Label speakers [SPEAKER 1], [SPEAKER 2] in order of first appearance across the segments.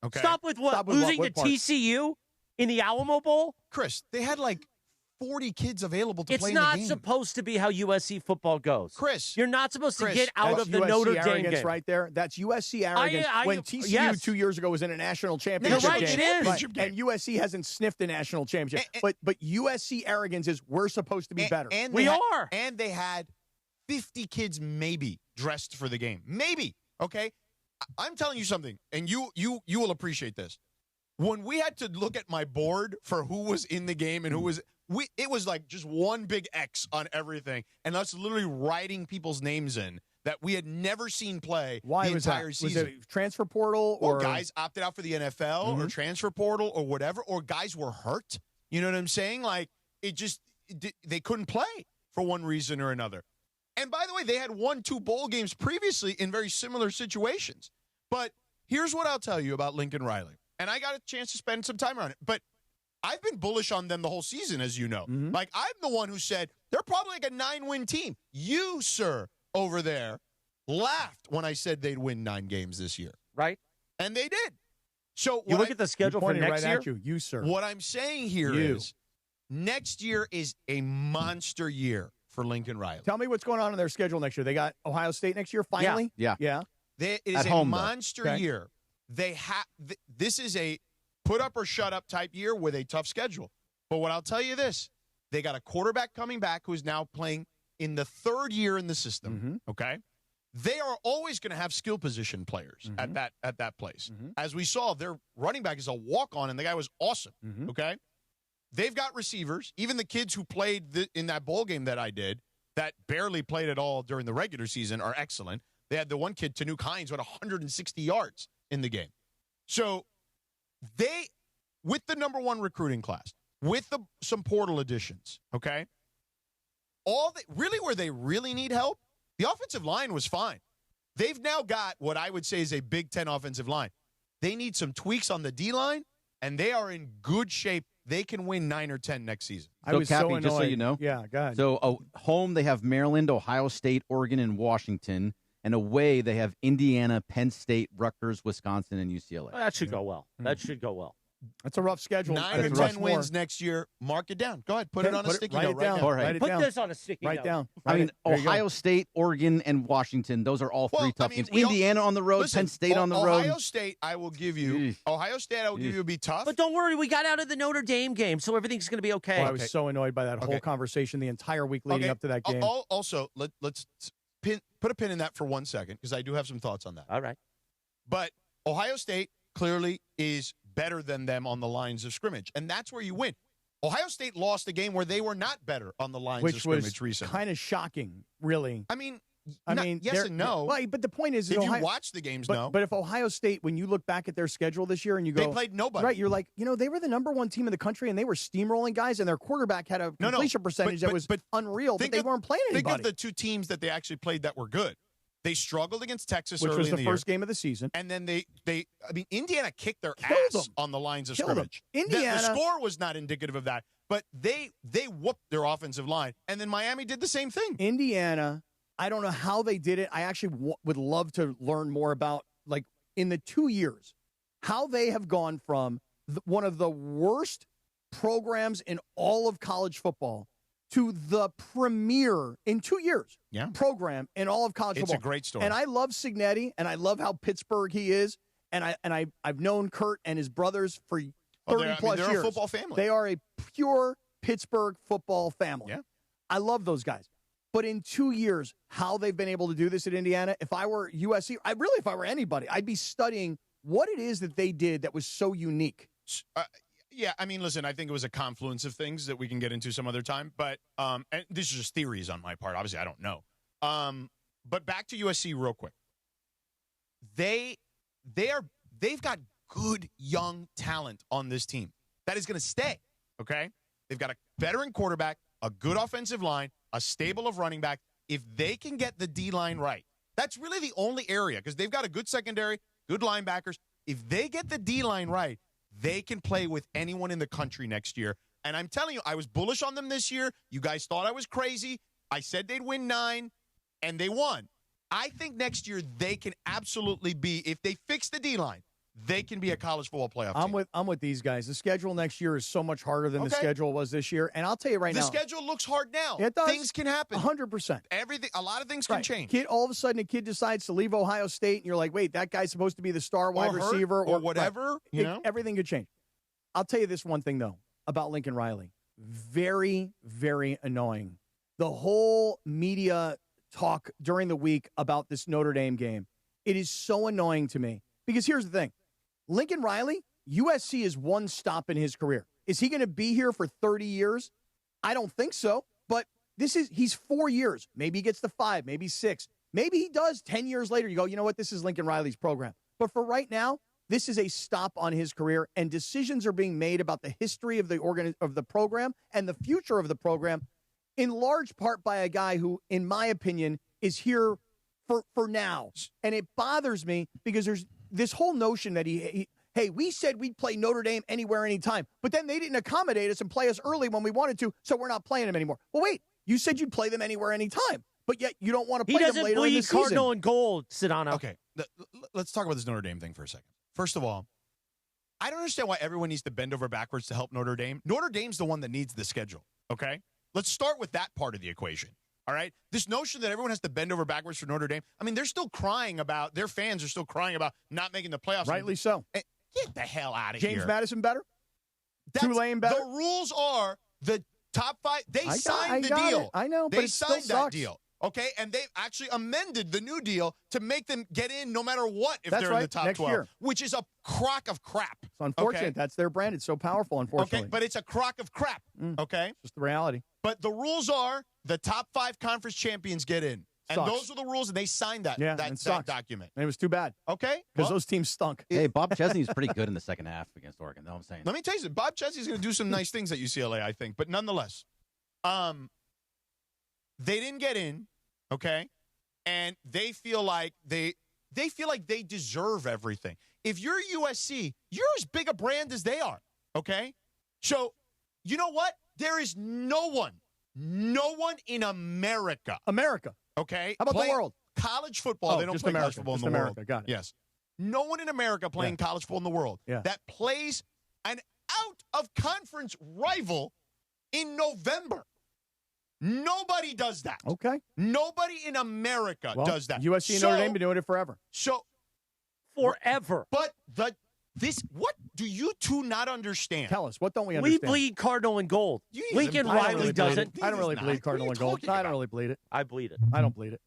[SPEAKER 1] Okay.
[SPEAKER 2] Stop with what? Losing to TCU in the Alamo Bowl?
[SPEAKER 1] Chris, they had like 40 kids available to play in the game.
[SPEAKER 2] It's not supposed to be how USC football goes.
[SPEAKER 1] Chris.
[SPEAKER 2] You're not supposed to get out of the
[SPEAKER 3] USC
[SPEAKER 2] Notre Dame
[SPEAKER 3] arrogance
[SPEAKER 2] game.
[SPEAKER 3] right there. That's USC arrogance when TCU 2 years ago was in a national championship
[SPEAKER 2] You're right,
[SPEAKER 3] game.
[SPEAKER 2] it is.
[SPEAKER 3] Right. And USC hasn't sniffed a national championship. But USC arrogance is we're supposed to be better.
[SPEAKER 1] And
[SPEAKER 2] we are.
[SPEAKER 1] And they had 50 kids maybe dressed for the game. Maybe. Okay? I'm telling you something, and you will appreciate this. When we had to look at my board for who was in the game and who was it was like just one big X on everything, and us literally writing people's names in that we had never seen play the entire season.
[SPEAKER 3] Was it transfer portal or
[SPEAKER 1] guys opted out for the NFL or transfer portal or whatever, or guys were hurt? You know what I'm saying? Like they couldn't play for one reason or another. And by the way, they had won 2 bowl games previously in very similar situations. But here's what I'll tell you about Lincoln Riley. And I got a chance to spend some time around it. But I've been bullish on them the whole season, as you know. Like, I'm the one who said they're probably like a 9-win team. You, sir, over there, laughed when I said they'd win 9 games this year.
[SPEAKER 2] Right.
[SPEAKER 1] And they did. So
[SPEAKER 2] you look at the schedule for next year.
[SPEAKER 3] You, sir.
[SPEAKER 1] What I'm saying here is next year is a monster year for Lincoln Riley.
[SPEAKER 3] Tell me what's going on in their schedule next year. They got Ohio State next year, finally?
[SPEAKER 2] Yeah.
[SPEAKER 1] It is a monster year. They have this is a put up or shut up type year with a tough schedule. But what I'll tell you this, they got a quarterback coming back who's now playing in the 3rd year in the system, okay? They are always going to have skill position players at that place. As we saw, their running back is a walk-on, and the guy was awesome, okay? They've got receivers. Even the kids who played in that bowl game that I did that barely played at all during the regular season are excellent. They had the one kid, Tanuk Hines, who had 160 yards in the game. So they, with the number 1 recruiting class, with some portal additions, okay, where they really need help, the offensive line was fine. They've now got what I would say is a Big Ten offensive line. They need some tweaks on the D-line, and they are in good shape. They can win 9 or 10 next season.
[SPEAKER 3] I was
[SPEAKER 4] Cappy,
[SPEAKER 3] so annoyed.
[SPEAKER 4] just so you know.
[SPEAKER 3] Yeah, go ahead.
[SPEAKER 4] So home, they have Maryland, Ohio State, Oregon, and Washington. And away, they have Indiana, Penn State, Rutgers, Wisconsin, and UCLA.
[SPEAKER 2] Well, that should go well. That should go well.
[SPEAKER 3] That's a rough schedule.
[SPEAKER 1] 9 or 10 wins next year. Mark it down. Go ahead. Put it on a sticky note right now.
[SPEAKER 3] Write it
[SPEAKER 2] Put
[SPEAKER 3] down.
[SPEAKER 2] this on a sticky note.
[SPEAKER 3] Down.
[SPEAKER 4] I mean, Ohio State, Oregon, and Washington, those are all 3 tough games. Indiana on the road,
[SPEAKER 1] listen,
[SPEAKER 4] Penn State on the road.
[SPEAKER 1] Ohio State, I will give you. Ohio State, I will give you will be tough.
[SPEAKER 2] But don't worry, we got out of the Notre Dame game, so everything's going to be okay.
[SPEAKER 3] Well, I was so annoyed by that whole conversation the entire week leading up to that game.
[SPEAKER 1] Also, let's put a pin in that for 1 second, because I do have some thoughts on that.
[SPEAKER 2] All right.
[SPEAKER 1] But Ohio State clearly is better than them on the lines of scrimmage, and that's where you win. Ohio State lost a game where they were not better on the lines of scrimmage recently.
[SPEAKER 3] Kind of shocking, really.
[SPEAKER 1] I mean, yes and no.
[SPEAKER 3] Right, but the point is,
[SPEAKER 1] if you watch the games, no.
[SPEAKER 3] But if Ohio State, when you look back at their schedule this year and you go,
[SPEAKER 1] they played nobody.
[SPEAKER 3] Right, you're like, they were the number 1 team in the country and they were steamrolling guys, and their quarterback had a completion percentage that was unreal, but they weren't playing anybody.
[SPEAKER 1] Think of the 2 teams that they actually played that were good. They struggled against Texas
[SPEAKER 3] which
[SPEAKER 1] early
[SPEAKER 3] was
[SPEAKER 1] in
[SPEAKER 3] the
[SPEAKER 1] year.
[SPEAKER 3] first game of the season.
[SPEAKER 1] And then Indiana kicked their
[SPEAKER 3] Killed
[SPEAKER 1] ass
[SPEAKER 3] them.
[SPEAKER 1] on the lines of
[SPEAKER 3] Killed
[SPEAKER 1] scrimmage.
[SPEAKER 3] them. Indiana,
[SPEAKER 1] the score was not indicative of that, but they whooped their offensive line. And then Miami did the same thing.
[SPEAKER 3] Indiana, I don't know how they did it. I actually would love to learn more about, like, in the 2 years, how they have gone from one of the worst programs in all of college football to the premier in 2 years program in all of college football.
[SPEAKER 1] It's a great story.
[SPEAKER 3] And I love Cignetti, and I love how Pittsburgh he is. And I've known Kurt and his brothers for 30-plus years.
[SPEAKER 1] They're a football family.
[SPEAKER 3] They are a pure Pittsburgh football family.
[SPEAKER 1] Yeah.
[SPEAKER 3] I love those guys. But in 2 years, how they've been able to do this at Indiana, if I were USC, if I were anybody, I'd be studying what it is that they did that was so unique.
[SPEAKER 1] Yeah, I mean, listen, I think it was a confluence of things that we can get into some other time. But and this is just theories on my part. Obviously, I don't know. But back to USC real quick. They've got good young talent on this team that is going to stay. Okay, they've got a veteran quarterback, a good offensive line, a stable of running back. If they can get the D-line right, that's really the only area, because they've got a good secondary, good linebackers. If they get the D-line right, they can play with anyone in the country next year. And I'm telling you, I was bullish on them this year. You guys thought I was crazy. I said they'd win 9, and they won. I think next year they can absolutely be, if they fix the D-line, they can be a college football playoff team.
[SPEAKER 3] I'm with these guys. The schedule next year is so much harder than the schedule was this year. And I'll tell you right now.
[SPEAKER 1] The schedule looks hard now.
[SPEAKER 3] It does.
[SPEAKER 1] Things can happen.
[SPEAKER 3] 100%.
[SPEAKER 1] A lot of things can change.
[SPEAKER 3] All of a sudden, a kid decides to leave Ohio State, and you're like, wait, that guy's supposed to be the star wide receiver.
[SPEAKER 1] Or whatever.
[SPEAKER 3] Right. Everything could change. I'll tell you this one thing, though, about Lincoln Riley. Very, very annoying. The whole media talk during the week about this Notre Dame game. It is so annoying to me. Because here's the thing. Lincoln Riley, USC is one stop in his career. Is he going to be here for 30 years? I don't think so. But he's 4 years. Maybe he gets to 5, maybe 6. Maybe he does 10 years later. You go, you know what? This is Lincoln Riley's program. But for right now, this is a stop on his career, and decisions are being made about the history of the program and the future of the program, in large part by a guy who, in my opinion, is here for now. And it bothers me because there's this whole notion that hey, we said we'd play Notre Dame anywhere, anytime, but then they didn't accommodate us and play us early when we wanted to, so we're not playing them anymore. Well, wait, you said you'd play them anywhere, anytime, but yet you don't want to play them later in the season.
[SPEAKER 2] He doesn't bleed cardinal and gold, Sedano.
[SPEAKER 1] Okay, let's talk about this Notre Dame thing for a second. First of all, I don't understand why everyone needs to bend over backwards to help Notre Dame. Notre Dame's the one that needs the schedule, okay? Let's start with that part of the equation. All right. This notion that everyone has to bend over backwards for Notre Dame. I mean, they're still crying about, their fans are still crying about not making the playoffs.
[SPEAKER 3] Rightly so.
[SPEAKER 1] Get the hell out of here.
[SPEAKER 3] James Madison better? Tulane better?
[SPEAKER 1] The rules are the top 5. They signed the deal.
[SPEAKER 3] I know, but
[SPEAKER 1] they signed that deal. Okay. And they've actually amended the new deal to make them get in no matter what if they're in the top 12, year. Which is a crock of crap.
[SPEAKER 3] It's unfortunate. Okay? That's their brand. It's so powerful, unfortunately.
[SPEAKER 1] Okay. But it's a crock of crap. Okay.
[SPEAKER 3] It's just the reality.
[SPEAKER 1] But the rules are the top 5 conference champions get in. And
[SPEAKER 3] Sucks.
[SPEAKER 1] Those are the rules, and they signed that, that document.
[SPEAKER 3] And it was too bad.
[SPEAKER 1] Okay?
[SPEAKER 3] Because those teams stunk.
[SPEAKER 4] Hey, Bob Chesney's pretty good in the second half against Oregon, though I'm saying.
[SPEAKER 1] Let me tell you something. Bob Chesney's going to do some nice things at UCLA, I think. But nonetheless, they didn't get in, okay? And they feel like they deserve everything. If you're USC, you're as big a brand as they are, okay? So, you know what? There is no one in America. Okay?
[SPEAKER 3] How about the world?
[SPEAKER 1] College football. They don't play college football in the world.
[SPEAKER 3] Got it.
[SPEAKER 1] Yes. No one in America playing college football in the world that plays an out-of-conference rival in November. Nobody does that.
[SPEAKER 3] Okay.
[SPEAKER 1] Nobody in America does that.
[SPEAKER 3] USC and Notre Dame have been doing it forever.
[SPEAKER 2] Forever.
[SPEAKER 1] But what do you two not understand?
[SPEAKER 3] Tell us. What don't we understand?
[SPEAKER 2] We bleed cardinal and gold. Lincoln Riley doesn't.
[SPEAKER 3] I don't really bleed cardinal and gold. I don't really bleed it.
[SPEAKER 2] I bleed it.
[SPEAKER 3] I don't bleed it.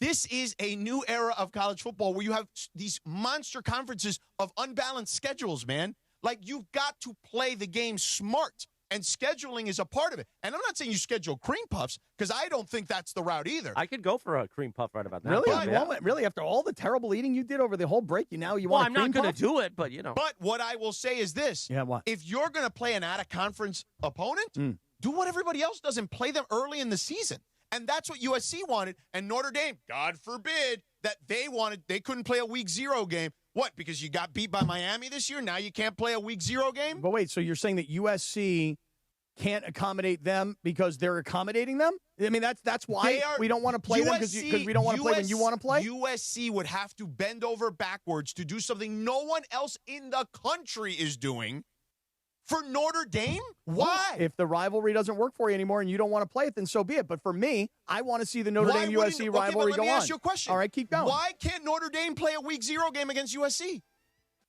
[SPEAKER 1] This is a new era of college football where you have these monster conferences of unbalanced schedules, man. Like, you've got to play the game smart. And scheduling is a part of it. And I'm not saying you schedule cream puffs, because I don't think that's the route either.
[SPEAKER 2] I could go for a cream puff right about now.
[SPEAKER 3] Really? Really? After all the terrible eating you did over the whole break, you want a cream puff?
[SPEAKER 2] I'm not going to do it, but, you know.
[SPEAKER 1] But what I will say is this.
[SPEAKER 3] Yeah, what?
[SPEAKER 1] If you're going to play an out-of-conference opponent, do what everybody else does and play them early in the season. And that's what USC wanted. And Notre Dame, God forbid, that they couldn't play a week 0 game. What, because you got beat by Miami this year? Now you can't play a week 0 game?
[SPEAKER 3] But wait, so you're saying that USC can't accommodate them because they're accommodating them? I mean, that's why we don't want to play them, because we don't want to play when you want to play?
[SPEAKER 1] USC would have to bend over backwards to do something no one else in the country is doing for Notre Dame? Why?
[SPEAKER 3] If the rivalry doesn't work for you anymore and you don't want to play it, then so be it. But for me, I want to see the Notre Dame-USC rivalry go on.
[SPEAKER 1] Let me ask you a question.
[SPEAKER 3] All right, keep going.
[SPEAKER 1] Why can't Notre Dame play a week 0 game against USC?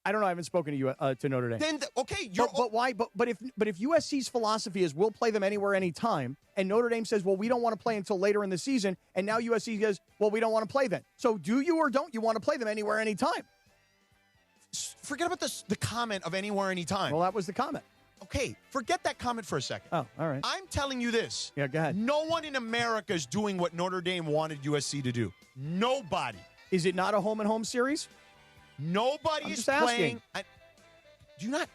[SPEAKER 3] I don't know. I haven't spoken to Notre Dame.
[SPEAKER 1] Then
[SPEAKER 3] but why? But if USC's philosophy is we'll play them anywhere, anytime, and Notre Dame says, well, we don't want to play until later in the season, and now USC says, well, we don't want to play then. So do you or don't you want to play them anywhere, anytime?
[SPEAKER 1] Forget about the comment of anywhere, anytime.
[SPEAKER 3] Well, that was the comment.
[SPEAKER 1] Okay, forget that comment for a second.
[SPEAKER 3] Oh, all right.
[SPEAKER 1] I'm telling you this.
[SPEAKER 3] Yeah, go ahead.
[SPEAKER 1] No one in America is doing what Notre Dame wanted USC to do. Nobody.
[SPEAKER 3] Is it not a home-and-home series?
[SPEAKER 1] Nobody is playing. Do you not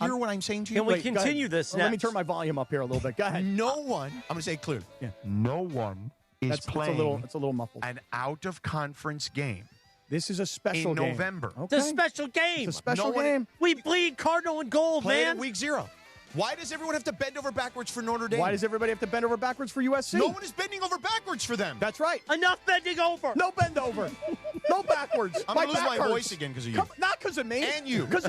[SPEAKER 1] hear what I'm saying to you?
[SPEAKER 2] Can we continue this next?
[SPEAKER 3] Let me turn my volume up here a little bit. Go ahead.
[SPEAKER 1] No one, I'm going to say it clearly.
[SPEAKER 3] Yeah.
[SPEAKER 1] No one is playing
[SPEAKER 3] it's a little muffled.
[SPEAKER 1] An out-of-conference game.
[SPEAKER 3] This is a special game.
[SPEAKER 1] In November.
[SPEAKER 3] Okay.
[SPEAKER 2] It's a special game.
[SPEAKER 3] It's a special game.
[SPEAKER 2] We bleed cardinal and gold,
[SPEAKER 1] Play
[SPEAKER 2] man.
[SPEAKER 1] it in week 0. Why does everyone have to bend over backwards for Notre Dame?
[SPEAKER 3] Why does everybody have to bend over backwards for USC?
[SPEAKER 1] No one is bending over backwards for them.
[SPEAKER 3] That's right.
[SPEAKER 2] Enough bending over.
[SPEAKER 3] No bend over. No backwards.
[SPEAKER 1] I'm going to lose my
[SPEAKER 3] hurts.
[SPEAKER 1] voice again because of you.
[SPEAKER 3] Not because of me.
[SPEAKER 1] And you.
[SPEAKER 3] Because